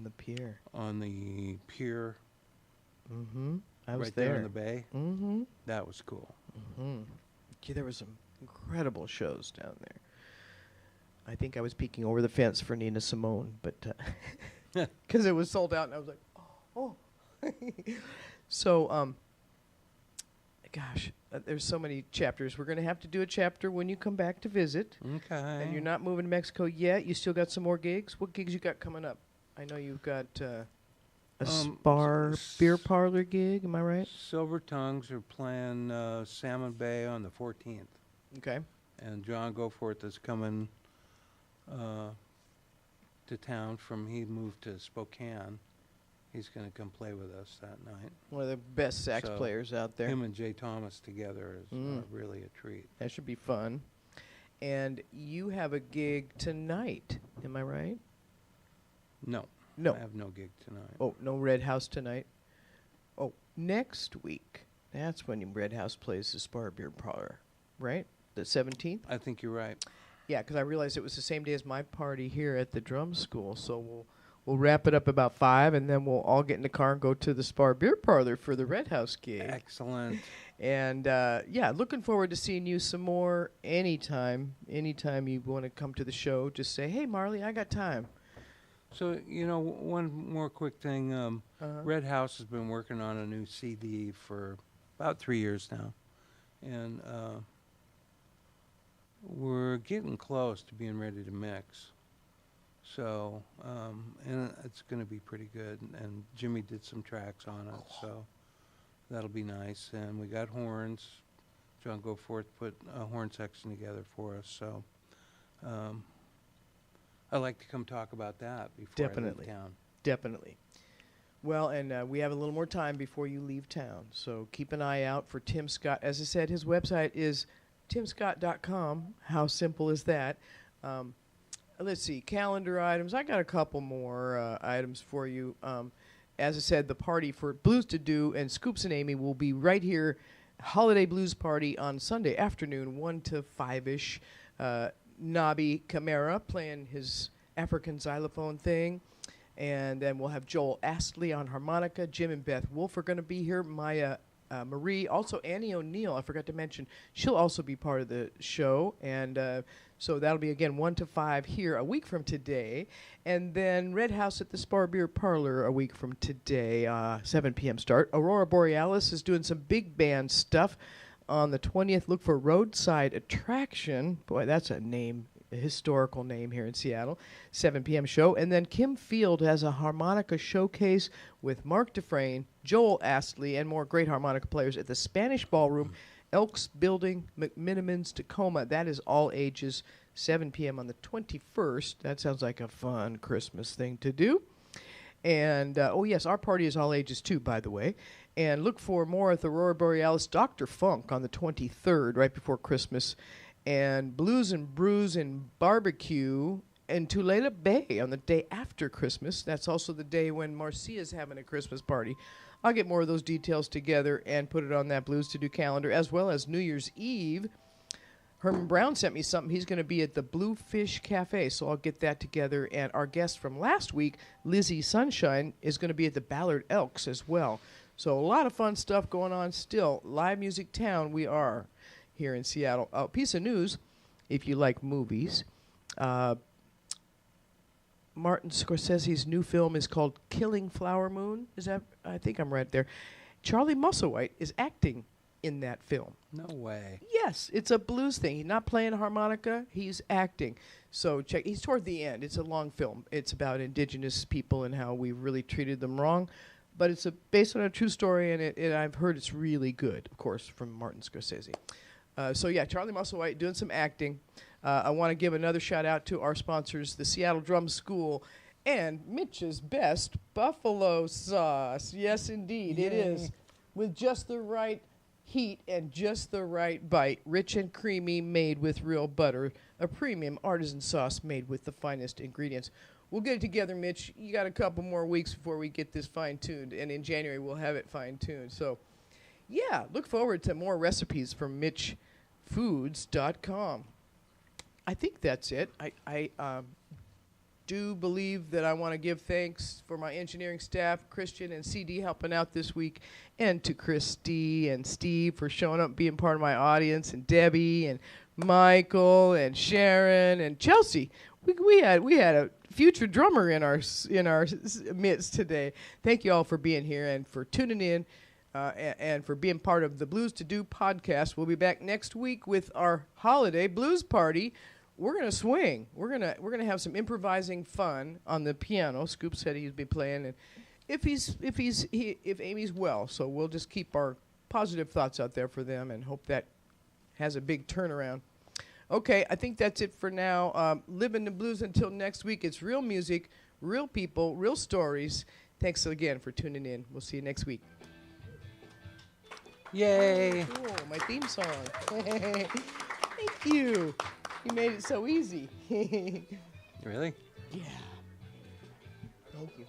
the pier. On the pier. Mm-hmm. I was right there on the bay. Mm-hmm. That was cool. Mm-hmm. Yeah, there were some incredible shows down there. I think I was peeking over the fence for Nina Simone, but because it was sold out, and I was like, oh. So, gosh, there's so many chapters. We're going to have to do a chapter when you come back to visit. Okay. And you're not moving to Mexico yet. You still got some more gigs. What gigs you got coming up? I know you've got a beer parlor gig. Am I right? Silver Tongues are playing Salmon Bay on the 14th. Okay. And John Goforth is coming to town he moved to Spokane. He's going to come play with us that night. One of the best sax players out there. Him and Jay Thomas together is really a treat. That should be fun. And you have a gig tonight. Am I right? No. No. I have no gig tonight. Oh, no Red House tonight? Oh, next week. That's when Red House plays the Spar Beer Parlor, right? The 17th? I think you're right. Yeah, because I realized it was the same day as my party here at the drum school. So we'll wrap it up about 5, and then we'll all get in the car and go to the Spar Beer Parlor for the Red House gig. Excellent. And, yeah, looking forward to seeing you some more anytime. Anytime you want to come to the show, just say, hey, Marlee, I got time. So, one more quick thing. Red House has been working on a new CD for about 3 years now. And we're getting close to being ready to mix. So, and it's going to be pretty good. And Jimmy did some tracks on it, so that'll be nice. And we got horns. John Goforth put a horn section together for us. So, I'd like to come talk about that before I leave town. Definitely. Well, and we have a little more time before you leave town. So keep an eye out for Tim Scott. As I said, his website is timscott.com. How simple is that? Let's see, calendar items. I got a couple more items for you. As I said, the party for Blues to Do and Scoops and Amy will be right here, Holiday Blues Party on Sunday afternoon, 1 to 5-ish. Nobby Camara playing his African xylophone thing. And then we'll have Joel Astley on harmonica. Jim and Beth Wolf are going to be here. Maya Marie. Also, Annie O'Neill, I forgot to mention. She'll also be part of the show. And so that'll be, again, 1 to 5 here a week from today. And then Red House at the Spar Beer Parlor a week from today, 7 p.m. start. Aurora Borealis is doing some big band stuff. On the 20th, look for Roadside Attraction. Boy, that's a name, a historical name here in Seattle. 7 p.m. show. And then Kim Field has a harmonica showcase with Mark Dufresne, Joel Astley, and more great harmonica players at the Spanish Ballroom Elks Building, McMinimans, Tacoma. That is all ages, 7 p.m. on the 21st. That sounds like a fun Christmas thing to do. And, oh, yes, our party is all ages, too, by the way. And look for more at the Aurora Borealis Dr. Funk on the 23rd, right before Christmas. And Blues and Brews and Barbecue in Tulalip Bay on the day after Christmas. That's also the day when Marcia is having a Christmas party. I'll get more of those details together and put it on that Blues to Do calendar, as well as New Year's Eve. Herman Brown sent me something. He's going to be at the Bluefish Cafe, so I'll get that together. And our guest from last week, Lizzie Sunshine, is going to be at the Ballard Elks as well. So a lot of fun stuff going on still. Live Music Town we are here in Seattle. Piece of news, if you like movies. Martin Scorsese's new film is called Killing Flower Moon. Is that? I think I'm right there. Charlie Musselwhite is acting in that film. No way. Yes, it's a blues thing. He's not playing harmonica. He's acting. So check. He's toward the end. It's a long film. It's about indigenous people and how we really treated them wrong. But it's based on a true story, and I've heard it's really good, of course, from Martin Scorsese. So yeah, Charlie Musselwhite doing some acting. I want to give another shout out to our sponsors, the Seattle Drum School and Mitch's Best Buffalo Sauce. Yes, indeed, Yay. it is. With just the right heat and just the right bite. Rich and creamy, made with real butter. A premium artisan sauce made with the finest ingredients. We'll get it together, Mitch. You got a couple more weeks before we get this fine-tuned, and in January we'll have it fine-tuned. So, yeah, look forward to more recipes from MitchFoods.com. I think that's it. I do believe that I want to give thanks for my engineering staff, Christian and CD helping out this week, and to Christy and Steve for showing up, being part of my audience, and Debbie and Michael and Sharon and Chelsea. We had a future drummer in our midst today. Thank you all for being here and for tuning in and for being part of the Blues to Do podcast. We'll be back next week with our holiday blues party. We're gonna swing. We're gonna have some improvising fun on the piano. Scoop said he'd be playing, and if Amy's well, so we'll just keep our positive thoughts out there for them and hope that has a big turnaround. Okay, I think that's it for now. Living the blues until next week. It's real music, real people, real stories. Thanks again for tuning in. We'll see you next week. Yay! Cool, my theme song. Thank you. You made it so easy. Really? Yeah. Thank you.